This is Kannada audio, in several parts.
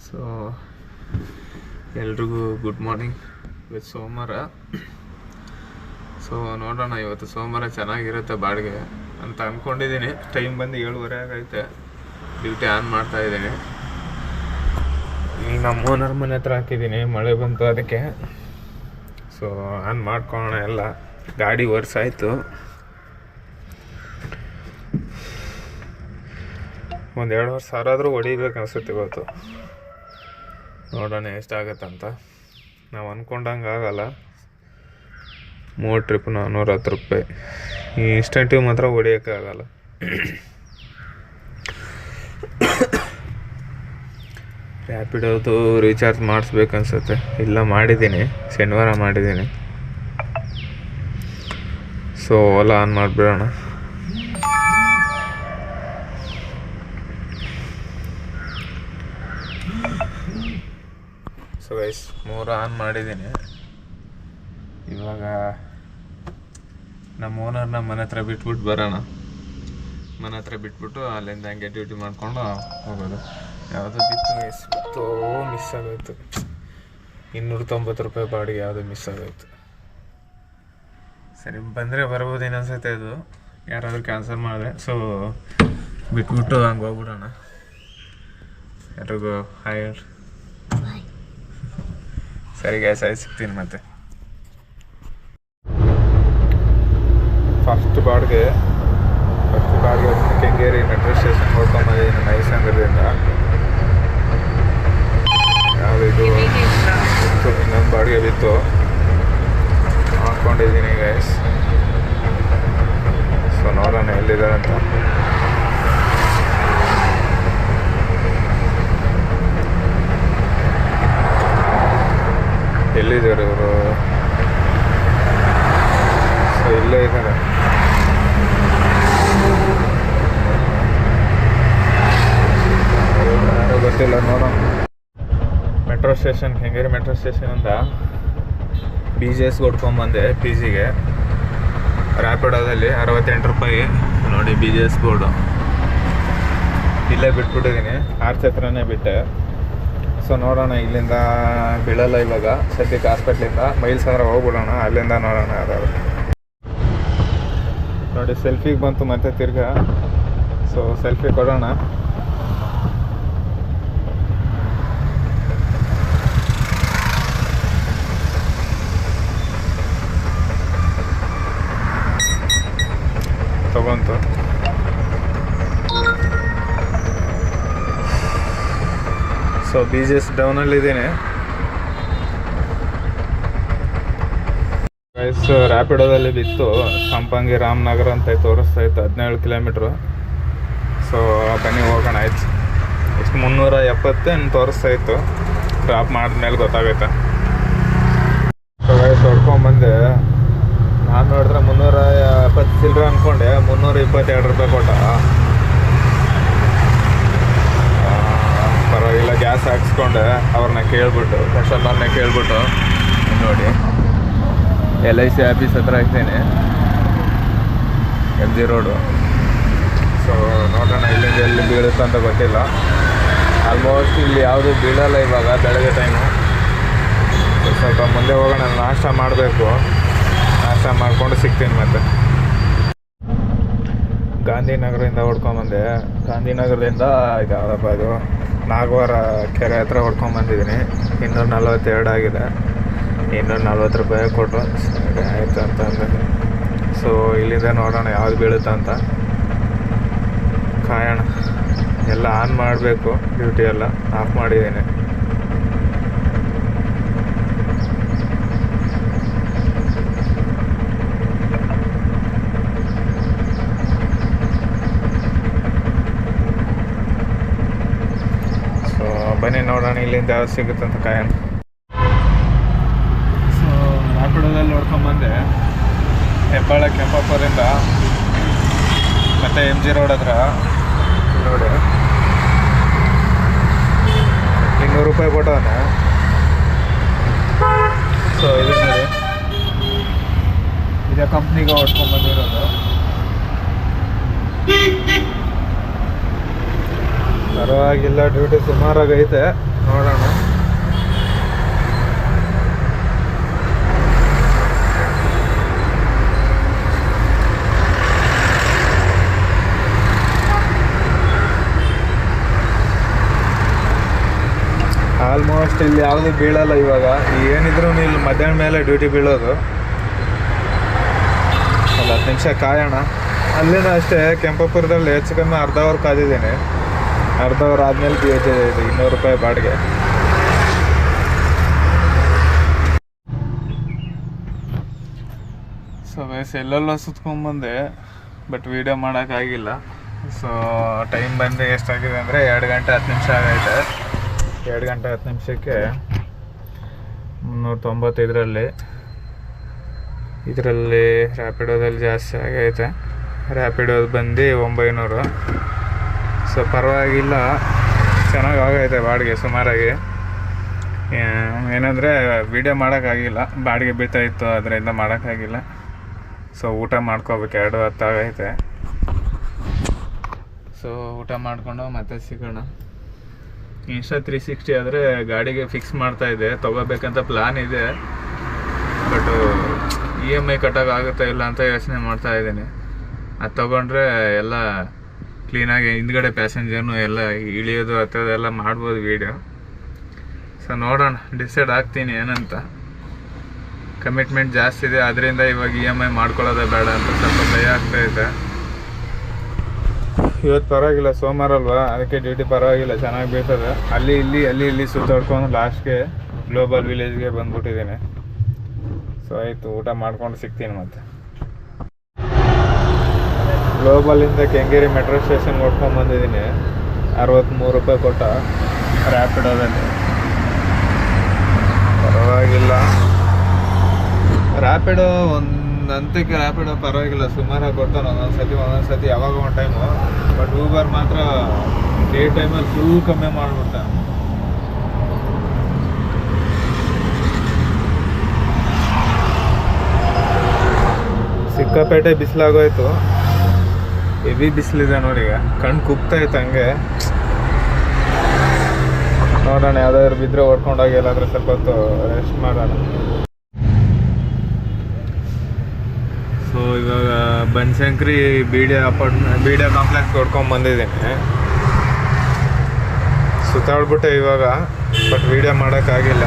ಸೊ ಎಲ್ರಿಗೂ ಗುಡ್ ಮಾರ್ನಿಂಗ್. ಇವತ್ತು ಸೋಮವಾರ. ಸೊ ನೋಡೋಣ, ಇವತ್ತು ಸೋಮವಾರ ಚೆನ್ನಾಗಿರುತ್ತೆ ಬಾಡಿಗೆ ಅಂತ ಅಂದ್ಕೊಂಡಿದ್ದೀನಿ. ಟೈಮ್ ಬಂದು 7:30 ಆಗೈತೆ. ಡ್ಯೂಟಿ ಆನ್ ಮಾಡ್ತಾಯಿದ್ದೀನಿ. ಈಗ ನಮ್ಮ ಓನರ್ ಮನೆ ಹತ್ರ ಹಾಕಿದ್ದೀನಿ, ಮಳೆ ಬಂತು ಅದಕ್ಕೆ. ಸೊ ಆನ್ ಮಾಡ್ಕೊಳ್ಳೋಣ. ಎಲ್ಲ ಗಾಡಿ ವರ್ಷಾಯಿತು. ಒಂದು 2 ಸಾವಿರ ಆದರೂ ಹೊಡಿಬೇಕು ಅನಿಸುತ್ತೆ ಇವತ್ತು. ನೋಡೋಣ ಎಷ್ಟಾಗತ್ತಂತ. ನಾವು ಅಂದ್ಕೊಂಡಂಗೆ ಆಗಲ್ಲ. 3 ಟ್ರಿಪ್ 410 ರೂಪಾಯಿ. ಈ ಇನ್ಸ್ಟೆಂಟಿವ್ ಮಾತ್ರ ಹೊಡಿಯೋಕ್ಕಾಗಲ್ಲ. ರ್ಯಾಪಿಡೋದು ರೀಚಾರ್ಜ್ ಮಾಡಿಸ್ಬೇಕು ಅನಿಸುತ್ತೆ. ಇಲ್ಲ, ಮಾಡಿದ್ದೀನಿ, ಶನಿವಾರ ಮಾಡಿದ್ದೀನಿ. ಸೊ ಓಲಾ ಆನ್ ಮಾಡಿಬಿಡೋಣ. ಸೊ ಗೈಸ್, 3 ಆನ್ ಮಾಡಿದ್ದೀನಿ. ಇವಾಗ ನಮ್ಮ ಓನರ್ನ ಮನೆ ಹತ್ರ ಬಿಟ್ಬಿಟ್ಟು ಬರೋಣ. ಮನೆ ಹತ್ರ ಬಿಟ್ಬಿಟ್ಟು ಅಲ್ಲಿಂದ ಹಂಗೆ ಡ್ಯೂಟಿ ಮಾಡಿಕೊಂಡು ಹೋಗೋದು. ಯಾವುದೋ ಬಿತ್ತು ಗೈಸ್, ಮಿಸ್ ಆಗೋಯ್ತು. 290 ರೂಪಾಯಿ ಬಾಡಿಗೆ ಯಾವುದೋ ಮಿಸ್ ಆಗೋಯ್ತು. ಸರಿ, ಬಂದರೆ ಬರ್ಬೋದು ಇನ್ನೊಂದ್ಸತಿ. ಅದು ಯಾರಾದರೂ ಕ್ಯಾನ್ಸಲ್ ಮಾಡಿದ್ರೆ ಸೊ ಬಿಟ್ಬಿಟ್ಟು ಹಂಗೆ ಹೋಗ್ಬಿಡೋಣ. ಯಾರಿಗೂ ಹಾಯ್. ಸರಿ ಗೈಸ್, ಸಿಗ್ತೀನಿ ಮತ್ತೆ. ಫಸ್ಟ್ ಬಾಡಿಗೆ ಕೆಂಗೇರಿ ಮೆಟ್ರೋ ಸ್ಟೇಷನ್ ನೋಡ್ಕೊಂಬಂದಿದ್ದೀನಿ ಮೈಸಂದ್ರದಿಂದ. ಯಾವುದಿದು ಬಿತ್ತು, ಇನ್ನೊಂದು ಬಾಡಿಗೆ ಬಿತ್ತು ಹಾಕ್ಕೊಂಡಿದ್ದೀನಿ ಗೈಸ್. ಸೊ ನೋಡೋಣ ಎಲ್ಲಿದ್ದಾರೆ ಅಂತ. ಎಲ್ಲಿದ್ದಾರೆ ಇವರು? ಸೊ ಇಲ್ಲೇ ಇದ್ದಾರೆ. ಯಾರೋ ಗೊತ್ತಿಲ್ಲ, ನೋಡೋಣ. ಮೆಟ್ರೋ ಸ್ಟೇಷನ್, ಕೆಂಗೇರಿ ಮೆಟ್ರೋ ಸ್ಟೇಷನಿಂದ BGS ಹೊಡ್ಕೊಂಬಂದೆ ಪಿ ಜಿಗೆ. ರ್ಯಾಪಿಡೋದಲ್ಲಿ 68 ರೂಪಾಯಿ ನೋಡಿ BGS ಬೋರ್ಡು. ಇಲ್ಲೇ ಬಿಟ್ಬಿಟ್ಟಿದ್ದೀನಿ, ಆರ್ಚ್ ಹತ್ರನೇ ಬಿಟ್ಟೆ. ಸೊ ನೋಡೋಣ, ಇಲ್ಲಿಂದ ಬೀಳಲ್ಲ ಇವಾಗ ಸದ್ಯಕ್ಕೆ. ಹಾಸ್ಪಿಟ್ಲಿಂದ ಮೈಲ್ಸ್ ಅಂದ್ರೆ ಹೋಗ್ಬಿಡೋಣ, ಅಲ್ಲಿಂದ ನೋಡೋಣ ಯಾರು. ನೋಡಿ ಸೆಲ್ಫಿಗೆ ಬಂತು ಮತ್ತೆ ತಿರ್ಗಾ. ಸೊ ಸೆಲ್ಫಿ ಕೊಡೋಣ. ತಗೊಂತು. ಸೊ BGS ಡೌನಲ್ಲಿದ್ದೀನಿ ಗೈಸ್. ರ್ಯಾಪಿಡೋದಲ್ಲಿ ಬಿತ್ತು. ಸಂಪಂಗಿ ರಾಮನಗರ ಅಂತ ತೋರಿಸ್ತಾ ಇತ್ತು, 17 ಕಿಲೋಮೀಟ್ರು. ಸೊ ಬನ್ನಿ ಹೋಗೋಣ. ಆಯ್ತು, ಎಷ್ಟು 370 ತೋರಿಸ್ತಾ ಇತ್ತು. ಡ್ರಾಪ್ ಮಾಡಿದ್ಮೇಲೆ ಗೊತ್ತಾಗೈತೆ. So guys ಹೊಡ್ಕೊಂಬಂದೆ. ನಾನು ನೋಡಿದ್ರೆ 370 ಚಿಲ್ಲರೆ ಅಂದ್ಕೊಂಡೆ. 322 ರೂಪಾಯಿ ಕೊಟ್ಟ. ಪರವಾಗಿಲ್ಲ, ಗ್ಯಾಸ್ ಹಾಕ್ಸ್ಕೊಂಡೆ. ಅವ್ರನ್ನ ಕೇಳ್ಬಿಟ್ಟು, ಕಸ್ಟಮರ್ನ ಕೇಳ್ಬಿಟ್ಟು. ನೋಡಿ LIC ಆಫೀಸ್ ಹತ್ರ ಇದ್ದೀನಿ, MG ರೋಡು. ಸೊ ನೋಡೋಣ ಇಲ್ಲಿಂದ ಎಲ್ಲಿ ಬೀಳುತ್ತೆ ಅಂತ ಗೊತ್ತಿಲ್ಲ. ಆಲ್ಮೋಸ್ಟ್ ಇಲ್ಲಿ ಯಾವುದು ಬೀಳಲ್ಲ ಇವಾಗ, ಬೆಳಗ್ಗೆ ಟೈಮು. ಸ್ವಲ್ಪ ಮುಂದೆ ಹೋಗೋಣ. ನಾಷ್ಟ ಮಾಡಬೇಕು. ನಾಷ್ಟ ಮಾಡಿಕೊಂಡು ಸಿಗ್ತೀನಿ ಮತ್ತೆ. ಗಾಂಧಿನಗರದಿಂದ ಹೊಡ್ಕೊಂಬಂದೆ. ಗಾಂಧಿನಗರದಿಂದ ಇದು ಯಾವುದಪ್ಪ ಇದು, ನಾಗವಾರ ಕೆರೆ ಹತ್ರ ಹೊಡ್ಕೊಂಬಂದಿದ್ದೀನಿ. 242 ಆಗಿದೆ. 240 ರೂಪಾಯಿ ಕೊಟ್ಟು ಸರಿ ಆಯಿತು ಅಂತ ಅಂದೆ. ಸೊ ಇಲ್ಲಿಂದ ನೋಡೋಣ ಯಾವ್ದು ಬೀಳುತ್ತೆ ಅಂತ. ಕಾಯೋಣ. ಎಲ್ಲ ಆನ್ ಮಾಡಬೇಕು, ಡ್ಯೂಟಿ ಎಲ್ಲ ಆಫ್ ಮಾಡಿದ್ದೀನಿ. ಸೊ ಬನ್ನಿ ನೋಡೋಣ ಇಲ್ಲಿಂದ ಯಾವ್ದು ಸಿಗುತ್ತೆ ಅಂತ ಕಾಯೋಣ. ಸೊ ರ್ಯಾಪಿಡೋದಲ್ಲಿ ನೋಡ್ಕೊಂಬಂದೆ. ಹೆಬ್ಬಾಳ ಕೆಂಪಾಪುರದಿಂದ ಮತ್ತು MG ರೋಡ್ ಹತ್ರ ನೋಡಿ 200 ರೂಪಾಯಿ ಕೊಟ್ಟವನೆ. ಸೊ ಇದು ನೋಡಿ, ಇದೇ ಕಂಪ್ನಿಗೆ ಹೊಡ್ಕೊಂಡ್ಬಂದಿರೋದು. ಪರವಾಗಿಲ್ಲ, ಡ್ಯೂಟಿ ಸುಮಾರಾಗೈತೆ, ನೋಡೋಣ. ಆಲ್ಮೋಸ್ಟ್ ಇಲ್ಲಿ ಯಾವುದು ಬೀಳಲ್ಲ ಇವಾಗ. ಏನಿದ್ರು ಇಲ್ಲಿ ಮಧ್ಯಾಹ್ನ ಮೇಲೆ ಡ್ಯೂಟಿ ಬೀಳೋದು. ಒಂದು 10 ನಿಮಿಷ ಕಾಯೋಣ. ಅಲ್ಲಿನೂ ಅಷ್ಟೇ, ಕೆಂಪಪುರದಲ್ಲಿ ಹೆಚ್ಚು ಕಮ್ಮಿ ಅರ್ಧ ಅವರ್ ಕಾದಿದ್ದೀನಿ. ಅರ್ಧ ಅವರ್ ಆದಮೇಲೆ ಇದು 200 ರೂಪಾಯಿ ಬಾಡಿಗೆ. ಸೊ ವಯಸ್ಸು ಎಲ್ಲೆಲ್ಲ ಸುತ್ಕೊಂಡ್ಬಂದೆ, ಬಟ್ ವೀಡಿಯೋ ಮಾಡೋಕ್ಕಾಗಿಲ್ಲ. ಸೊ ಟೈಮ್ ಬಂದು ಎಷ್ಟಾಗಿದೆ ಅಂದರೆ 2 ಗಂಟೆ 10 ನಿಮಿಷ ಆಗೈತೆ. 2 ಗಂಟೆ 10 ನಿಮಿಷಕ್ಕೆ 395 ಇದರಲ್ಲಿ ರ್ಯಾಪಿಡೋದಲ್ಲಿ ಜಾಸ್ತಿ ಆಗೈತೆ. ರ್ಯಾಪಿಡೋದು ಬಂದು 900. ಸೊ ಪರವಾಗಿಲ್ಲ, ಚೆನ್ನಾಗಿ ಆಗೈತೆ ಬಾಡಿಗೆ ಸುಮಾರಾಗಿ. ಏನಂದರೆ ವೀಡಿಯೋ ಮಾಡೋಕ್ಕಾಗಿಲ್ಲ, ಬಾಡಿಗೆ ಬೀಳ್ತಾಯಿತ್ತು, ಅದರಿಂದ ಮಾಡೋಕ್ಕಾಗಿಲ್ಲ. ಸೊ ಊಟ ಮಾಡ್ಕೋಬೇಕು, 2:10 ಆಗೈತೆ. ಸೊ ಊಟ ಮಾಡಿಕೊಂಡು ಮತ್ತೆ ಸಿಗೋಣ. ಇನ್ಸ್ಟಾ 360 ಆದರೆ ಗಾಡಿಗೆ ಫಿಕ್ಸ್ ಮಾಡ್ತಾಯಿದ್ದೆ, ತೊಗೋಬೇಕಂತ ಪ್ಲ್ಯಾನ್ ಇದೆ. ಬಟ್ EMI ಕಟ್ಟೋಕ್ಕಾಗುತ್ತಾ ಇಲ್ಲ ಅಂತ ಯೋಚನೆ ಮಾಡ್ತಾಯಿದ್ದೀನಿ. ಅದು ತೊಗೊಂಡ್ರೆ ಎಲ್ಲ ಕ್ಲೀನಾಗಿ ಹಿಂದ್ಗಡೆ ಪ್ಯಾಸೆಂಜರ್ನು ಎಲ್ಲ ಇಳಿಯೋದು ಹತ್ತೋದೆಲ್ಲ ಮಾಡ್ಬೋದು ವೀಡಿಯೋ. ಸೊ ನೋಡೋಣ, ಡಿಸೈಡ್ ಆಗ್ತೀನಿ ಏನಂತ. ಕಮಿಟ್ಮೆಂಟ್ ಜಾಸ್ತಿ ಇದೆ, ಅದರಿಂದ ಇವಾಗ EMI ಮಾಡ್ಕೊಳ್ಳೋದೇ ಬೇಡ ಅಂತ ಸ್ವಲ್ಪ ಭಯ ಆಗ್ತಾಯಿದೆ. ಇವತ್ತು ಪರವಾಗಿಲ್ಲ, ಸೋಮವಾರ ಅಲ್ವಾ, ಅದಕ್ಕೆ ಡ್ಯೂಟಿ ಪರವಾಗಿಲ್ಲ, ಚೆನ್ನಾಗಿ ಬೀಳ್ತದೆ. ಅಲ್ಲಿ ಇಲ್ಲಿ ಸುತ್ತಾಡ್ಕೊಂಡು ಲಾಸ್ಟ್ಗೆ ಗ್ಲೋಬಲ್ ವಿಲೇಜ್ಗೆ ಬಂದ್ಬಿಟ್ಟಿದ್ದೀನಿ. ಸೊ ಆಯಿತು, ಊಟ ಮಾಡ್ಕೊಂಡು ಸಿಗ್ತೀನಿ ಮತ್ತೆ. ಗ್ಲೋಬಲಿಂದ ಕೆಂಗೇರಿ ಮೆಟ್ರೋ ಸ್ಟೇಷನ್ಗೆ ಹೊಡ್ಕೊಂಡ್ಬಂದಿದ್ದೀನಿ. 63 ರೂಪಾಯಿ ಕೊಟ್ಟ ರ್ಯಾಪಿಡೋದಲ್ಲಿ. ಪರವಾಗಿಲ್ಲ, ರ್ಯಾಪಿಡೋ ಹಂತಕ್ಕೆ ರ್ಯಾಪಿಡೋ ಪರವಾಗಿಲ್ಲ, ಸುಮಾರಾಗಿ ಕೊಡ್ತಾನೆ ಒಂದೊಂದು ಸತಿ ಯಾವಾಗ ಒಂದು ಟೈಮು. ಬಟ್ ಊಬರ್ ಮಾತ್ರ ಡೇ ಟೈಮಲ್ಲಿ ಫುಲ್ ಕಮ್ಮಿ ಮಾಡಿಬಿಡ್ತಾನೆ. ಸಿಕ್ಕಾಪೇಟೆ ಬಿಸಿಲಾಗೋಯ್ತು, ಹೆವಿ ಬಿಸಿಲಿದೆ ನೋಡಿ. ಈಗ ಕಣ್ಣು ಕುಗ್ತಾಯಿತ್ತು ಹಂಗೆ. ನೋಡೋಣ, ಯಾವುದಾದ್ರು ಬಿದ್ದರೆ ಹೊಡ್ಕೊಂಡೋಗಿ ಎಲ್ಲಾದರೂ ಸ್ವಲ್ಪ ಹೊತ್ತು ರೆಸ್ಟ್ ಮಾಡೋಣ. ಸೊ ಇವಾಗ ಬನಶಂಕರಿ BDA ಕಾಂಪ್ಲೆಕ್ಸ್ ಹೊಡ್ಕೊಂಡ್ಬಂದಿದ್ದೀನಿ. ಸುತ್ತಾಡ್ಬಿಟ್ಟೆ ಇವಾಗ, ಬಟ್ ವೀಡಿಯೋ ಮಾಡೋಕ್ಕಾಗಿಲ್ಲ.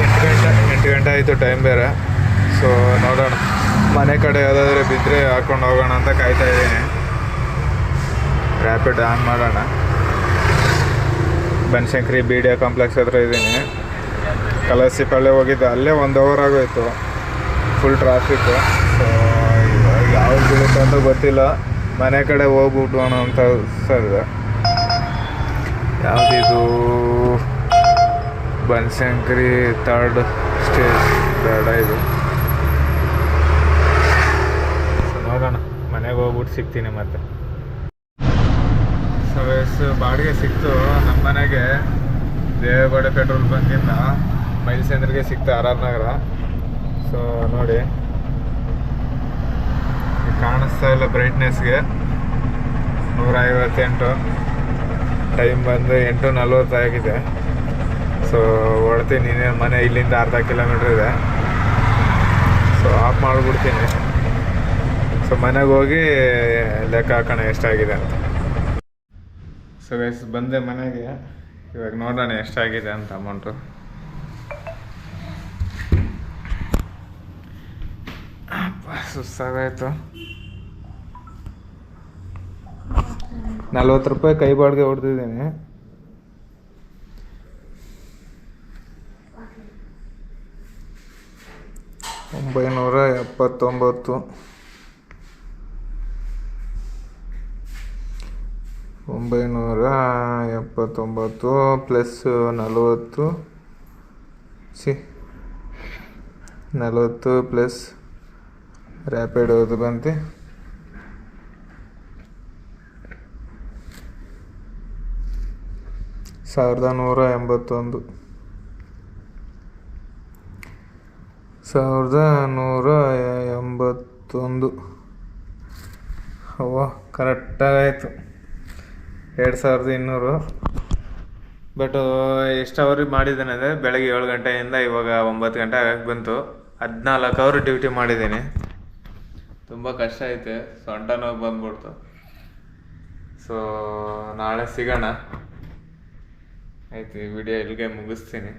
8 ಗಂಟೆ ಆಯಿತು, ಟೈಮ್ ಬೇರೆ. ಸೊ ನೋಡೋಣ, ಮನೆ ಕಡೆ ಯಾವುದಾದ್ರೂ ಬಿದ್ದರೆ ಹಾಕ್ಕೊಂಡು ಹೋಗೋಣ ಅಂತ ಕಾಯ್ತಾ ಇದ್ದೀನಿ. ರ್ಯಾಪಿಡ್ ಆನ್ ಮಾಡೋಣ. ಬನಶಂಕರಿ BDA ಕಾಂಪ್ಲೆಕ್ಸ್ ಹತ್ರ ಇದ್ದೀನಿ. ಕಲಸಿಪಳ್ಳಿ ಹೋಗಿದ್ದೆ, ಅಲ್ಲೇ 1 ಅವರ್ ಆಗೋಯ್ತು, ಫುಲ್ ಟ್ರಾಫಿಕ್ಕು. ಸೊ ಇವಾಗ ಯಾವ್ದು ಬೀಳುತ್ತೆ ಅಂತ ಗೊತ್ತಿಲ್ಲ, ಮನೆ ಕಡೆ ಹೋಗ್ಬಿಟ್ಟೋಣ ಅಂತ ಸರ್. ಯಾವುದಿದು ಬನಶಂಕರಿ 3rd ಸ್ಟೇಜ್ ಬೇಡ ಇದು. ಸೊ ನೋಡೋಣ, ಮನೆಗೆ ಹೋಗ್ಬಿಟ್ಟು ಸಿಗ್ತೀನಿ ಮತ್ತೆ. ಸೊ ಬಾಡಿಗೆ ಸಿಕ್ತು ನಮ್ಮ ಮನೆಗೆ. ದೇವೇಗೌಡ ಪೆಟ್ರೋಲ್ ಬಂಕಿಂದ ಮೈಲ್ಸಂದ್ರಿಗೆ ಸಿಕ್ತು, RR ನಗರ. ಸೊ ನೋಡಿ, ಕಾಣಿಸ್ತಾ ಇಲ್ಲ ಬ್ರೈಟ್ನೆಸ್ಗೆ. 158. ಟೈಮ್ ಬಂದು 8:40 ಆಗಿದೆ. ಸೊ ಹೊಡ್ತೀನಿ, ಮನೆ ಇಲ್ಲಿಂದ ಅರ್ಧ ಕಿಲೋಮೀಟ್ರ್ ಇದೆ. ಸೊ ಆಫ್ ಮಾಡಿಬಿಡ್ತೀನಿ. ಸೊ ಮನೆಗೆ ಹೋಗಿ ಲೆಕ್ಕ ಹಾಕೋಣ ಎಷ್ಟಾಗಿದೆ ಅಂತ. ಸೊ ಗೈಸ್ ಬಂದೆ ಮನೆಗೆ, ಇವಾಗ ನೋಡೋಣ ಎಷ್ಟಾಗಿದೆ ಅಂತ ಅಮೌಂಟು. ಸುಸ್ತಾಗಾಯ್ತು. 40 ರೂಪಾಯಿ ಕೈ ಬಾಡಿಗೆ ಹೊಡೆದಿದ್ದೀನಿ. $979. 979 ಪ್ಲಸ್ 40 ಪ್ಲಸ್ ರ್ಯಾಪಿಡೋದು ಬಂತು 1181. 1181. ಅವ್ವ ಕರೆಕ್ಟಾಗಾಯಿತು. 2200. ಬಟ್ ಎಷ್ಟು ಅವರಿಗೆ ಮಾಡಿದ್ದೇನೆ ಅಂದರೆ ಬೆಳಗ್ಗೆ 7 ಗಂಟೆಯಿಂದ ಇವಾಗ 9 ಗಂಟೆ ಆಗಕ್ಕೆ ಬಂತು. 14 ಅವರ್ ಡ್ಯೂಟಿ ಮಾಡಿದ್ದೀನಿ. ತುಂಬ ಕಷ್ಟ ಐತೆ, ಸೊಂಟ ನೋವು ಬಂದ್ಬಿಡ್ತು. ಸೊ ನಾಳೆ ಸಿಗೋಣ. ಆಯ್ತು, ಈ ವಿಡಿಯೋ ಇಲ್ಲಿಗೆ ಮುಗಿಸ್ತೀನಿ.